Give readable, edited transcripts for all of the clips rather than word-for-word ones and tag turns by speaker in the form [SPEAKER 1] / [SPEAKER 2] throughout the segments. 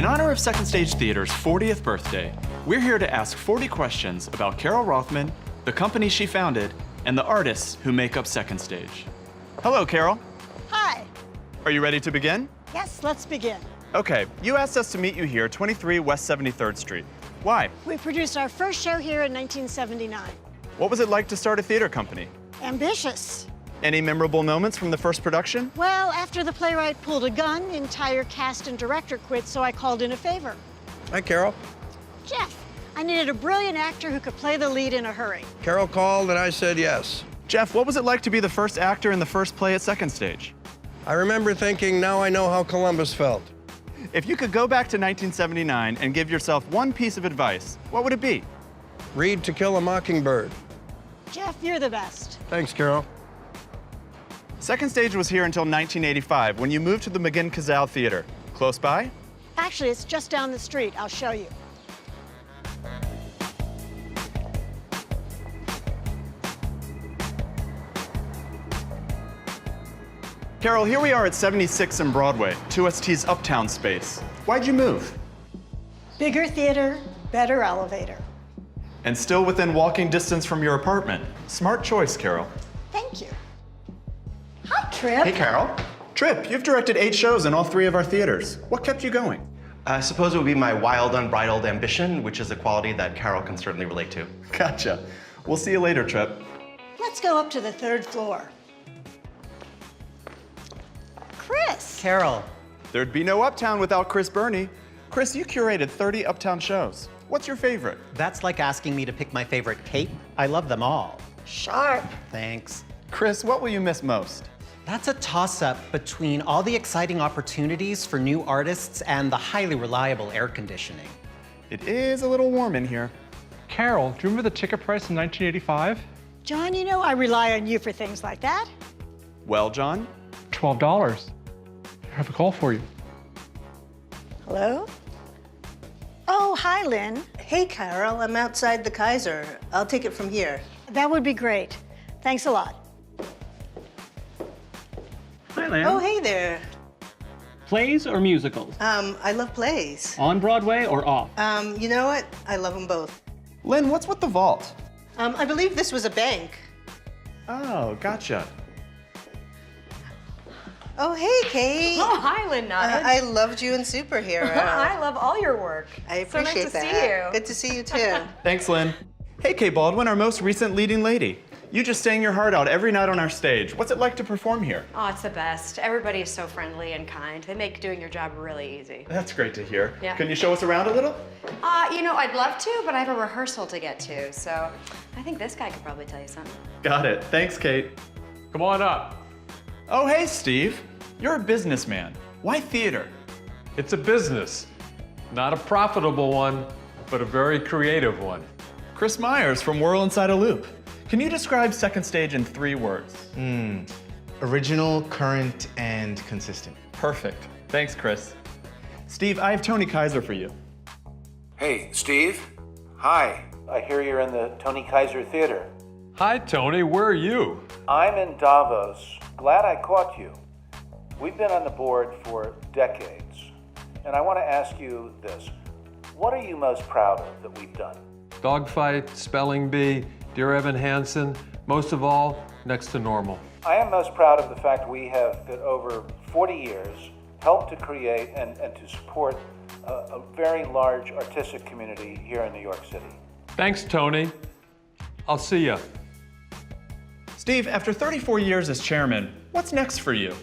[SPEAKER 1] In honor of Second Stage Theater's 40th birthday, we're here to ask 40 questions about Carol Rothman, the company she founded, and the artists who make up Second Stage. Hello, Carol.
[SPEAKER 2] Hi.
[SPEAKER 1] Are you ready to begin?
[SPEAKER 2] Yes, let's begin.
[SPEAKER 1] Okay, you asked us to meet you here, 23 West 73rd Street. Why?
[SPEAKER 2] We produced our first show here in 1979.
[SPEAKER 1] What was it like to start a theater company?
[SPEAKER 2] Ambitious.
[SPEAKER 1] Any memorable moments from the first production?
[SPEAKER 2] Well, after the playwright pulled a gun, the entire cast and director quit, so I called in a favor.
[SPEAKER 3] Hi, Carol.
[SPEAKER 2] Jeff, I needed a brilliant actor who could play the lead in a hurry.
[SPEAKER 3] Carol called and I said yes.
[SPEAKER 1] Jeff, what was it like to be the first actor in the first play at Second Stage?
[SPEAKER 3] I remember thinking, now I know how Columbus felt.
[SPEAKER 1] If you could go back to 1979 and give yourself one piece of advice, what would it be?
[SPEAKER 3] Read To Kill a Mockingbird.
[SPEAKER 2] Jeff, you're the best.
[SPEAKER 3] Thanks, Carol.
[SPEAKER 1] Second Stage was here until 1985 when you moved to the McGinn-Kazal Theater. Close by?
[SPEAKER 2] Actually, it's just down the street. I'll show you.
[SPEAKER 1] Carol, here we are at 76 and Broadway, 2ST's uptown space. Why'd you move?
[SPEAKER 2] Bigger theater, better elevator.
[SPEAKER 1] And still within walking distance from your apartment. Smart choice, Carol.
[SPEAKER 2] Thank you. Hi, Trip.
[SPEAKER 1] Hey, Carol. Trip, you've directed 8 shows in all 3 of our theaters. What kept you going?
[SPEAKER 4] I suppose it would be my wild, unbridled ambition, which is a quality that Carol can certainly relate to.
[SPEAKER 1] Gotcha. We'll see you later, Trip.
[SPEAKER 2] Let's go up to the 3rd floor. Chris.
[SPEAKER 5] Carol.
[SPEAKER 1] There'd be no Uptown without Chris Burney. Chris, you curated 30 Uptown shows. What's your favorite?
[SPEAKER 5] That's like asking me to pick my favorite cape. I love them all.
[SPEAKER 2] Sharp.
[SPEAKER 5] Thanks.
[SPEAKER 1] Chris, what will you miss most?
[SPEAKER 5] That's a toss-up between all the exciting opportunities for new artists and the highly reliable air conditioning.
[SPEAKER 1] It is a little warm in here.
[SPEAKER 6] Carol, do you remember the ticket price in 1985?
[SPEAKER 2] John, you know I rely on you for things like that.
[SPEAKER 1] Well, John?
[SPEAKER 6] $12. I have a call for you.
[SPEAKER 2] Hello? Oh, hi, Lynn.
[SPEAKER 7] Hey, Carol, I'm outside the Kaiser. I'll take it from here.
[SPEAKER 2] That would be great. Thanks a lot.
[SPEAKER 8] Hi, Lynn.
[SPEAKER 7] Oh, hey there.
[SPEAKER 8] Plays or musicals?
[SPEAKER 7] I love plays.
[SPEAKER 8] On Broadway or off?
[SPEAKER 7] You know what? I love them both.
[SPEAKER 1] Lynn, what's with the vault?
[SPEAKER 7] I believe this was a bank.
[SPEAKER 1] Oh, gotcha.
[SPEAKER 7] Oh, hey, Kate.
[SPEAKER 9] Oh, hi, Lynn Nottage.
[SPEAKER 7] I loved you in Superhero.
[SPEAKER 9] I love all your work.
[SPEAKER 7] I appreciate
[SPEAKER 9] so nice to
[SPEAKER 7] that.
[SPEAKER 9] see you.
[SPEAKER 7] Good to see you, too.
[SPEAKER 1] Thanks, Lynn. Hey, Kay Baldwin, our most recent leading lady. You just sang your heart out every night on our stage. What's it like to perform here?
[SPEAKER 9] Oh, it's the best. Everybody is so friendly and kind. They make doing your job really easy.
[SPEAKER 1] That's great to hear.
[SPEAKER 9] Yeah.
[SPEAKER 1] Can you show us around a little?
[SPEAKER 9] You know, I'd love to, but I have a rehearsal to get to, so I think this guy could probably tell you something.
[SPEAKER 1] Got it. Thanks, Kate.
[SPEAKER 6] Come on up.
[SPEAKER 1] Oh, hey, Steve. You're a businessman. Why theater?
[SPEAKER 6] It's a business. Not a profitable one, but a very creative one.
[SPEAKER 1] Chris Myers from Whirl Inside a Loop. Can you describe Second Stage in 3 words?
[SPEAKER 4] Original, current, and consistent.
[SPEAKER 1] Perfect. Thanks, Chris. Steve, I have Tony Kaiser for you.
[SPEAKER 10] Hey, Steve. Hi. I hear you're in the Tony Kaiser Theater.
[SPEAKER 6] Hi, Tony. Where are you?
[SPEAKER 10] I'm in Davos. Glad I caught you. We've been on the board for decades, and I want to ask you this. What are you most proud of that we've done?
[SPEAKER 6] Dogfight, Spelling Bee, Dear Evan Hansen, most of all, Next to Normal.
[SPEAKER 10] I am most proud of the fact we have, for over 40 years, helped to create and to support a very large artistic community here in New York City.
[SPEAKER 6] Thanks, Tony. I'll see ya.
[SPEAKER 1] Steve, after 34 years as chairman, what's next for you?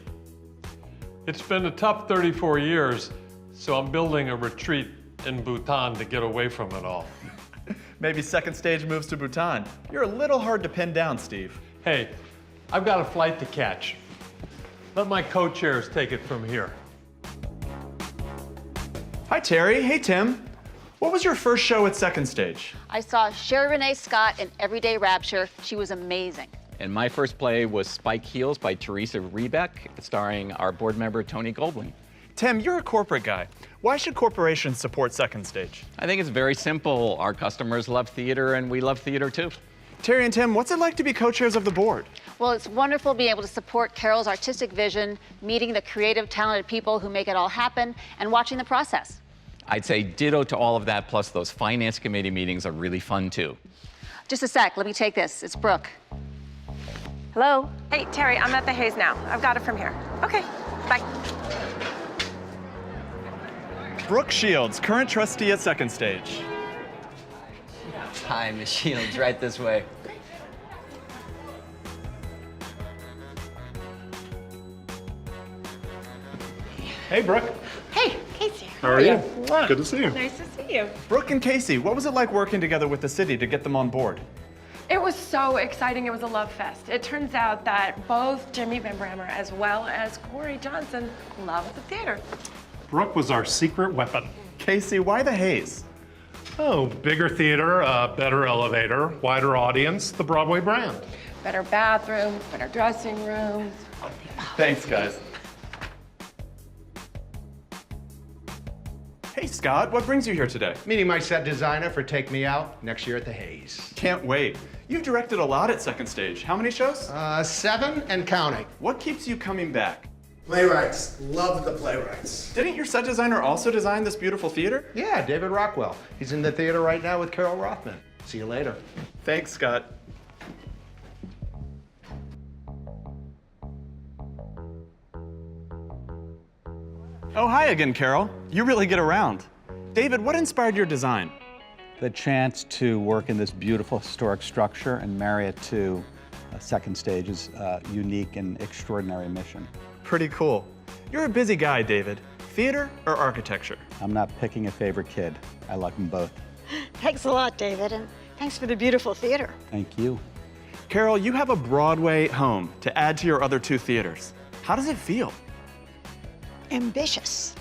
[SPEAKER 6] It's been a tough 34 years, so I'm building a retreat in Bhutan to get away from it all.
[SPEAKER 1] Maybe Second Stage moves to Bhutan. You're a little hard to pin down, Steve.
[SPEAKER 6] Hey, I've got a flight to catch. Let my co-chairs take it from here.
[SPEAKER 1] Hi, Terry. Hey, Tim. What was your first show at Second Stage?
[SPEAKER 11] I saw Sherry Renee Scott in Everyday Rapture. She was amazing.
[SPEAKER 12] And my first play was Spike Heels by Teresa Rebeck, starring our board member, Tony Goldwyn.
[SPEAKER 1] Tim, you're a corporate guy. Why should corporations support Second Stage?
[SPEAKER 12] I think it's very simple. Our customers love theater, and we love theater too.
[SPEAKER 1] Terry and Tim, what's it like to be co-chairs of the board?
[SPEAKER 11] Well, it's wonderful being able to support Carol's artistic vision, meeting the creative, talented people who make it all happen, and watching the process.
[SPEAKER 12] I'd say ditto to all of that, plus those finance committee meetings are really fun too.
[SPEAKER 11] Just a sec, let me take this. It's Brooke. Hello?
[SPEAKER 13] Hey, Terry, I'm at the Hayes now. I've got it from here. Okay, bye.
[SPEAKER 1] Brooke Shields, current trustee at Second Stage.
[SPEAKER 14] Hi, Miss Shields, right this way.
[SPEAKER 6] Hey, Brooke.
[SPEAKER 13] Hey, Casey.
[SPEAKER 6] How are you? Good to see you.
[SPEAKER 13] Nice to see you.
[SPEAKER 1] Brooke and Casey, what was it like working together with the city to get them on board?
[SPEAKER 13] It was so exciting. It was a love fest. It turns out that both Jimmy Van Brammer as well as Corey Johnson love the theater.
[SPEAKER 6] Brooke was our secret weapon.
[SPEAKER 1] Casey, why the Hayes?
[SPEAKER 6] Oh, bigger theater, better elevator, wider audience, the Broadway brand.
[SPEAKER 13] Better bathrooms, better dressing rooms.
[SPEAKER 1] Thanks, guys. Hey, Scott, what brings you here today?
[SPEAKER 15] Meeting my set designer for Take Me Out next year at the Hayes.
[SPEAKER 1] Can't wait. You've directed a lot at Second Stage. How many shows?
[SPEAKER 15] 7 and counting.
[SPEAKER 1] What keeps you coming back?
[SPEAKER 15] Playwrights. Love the playwrights.
[SPEAKER 1] Didn't your set designer also design this beautiful theater?
[SPEAKER 15] Yeah, David Rockwell. He's in the theater right now with Carol Rothman. See you later.
[SPEAKER 1] Thanks, Scott. Oh, hi again, Carol. You really get around. David, what inspired your design?
[SPEAKER 16] The chance to work in this beautiful historic structure and marry it to Second Stage's unique and extraordinary mission.
[SPEAKER 1] Pretty cool. You're a busy guy, David. Theater or architecture?
[SPEAKER 16] I'm not picking a favorite kid. I like them both.
[SPEAKER 2] Thanks a lot, David, and thanks for the beautiful theater.
[SPEAKER 16] Thank you.
[SPEAKER 1] Carol, you have a Broadway home to add to your other 2 theaters. How does it feel?
[SPEAKER 2] Ambitious.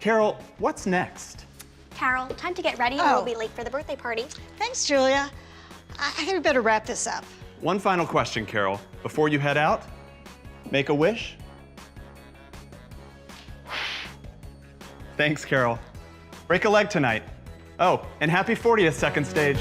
[SPEAKER 1] Carol, what's next?
[SPEAKER 17] Carol, time to get ready or we'll be late for the birthday party.
[SPEAKER 2] Thanks, Julia. I think we better wrap this up.
[SPEAKER 1] One final question, Carol. Before you head out, make a wish. Thanks, Carol. Break a leg tonight. Oh, and happy 40th, Second Stage.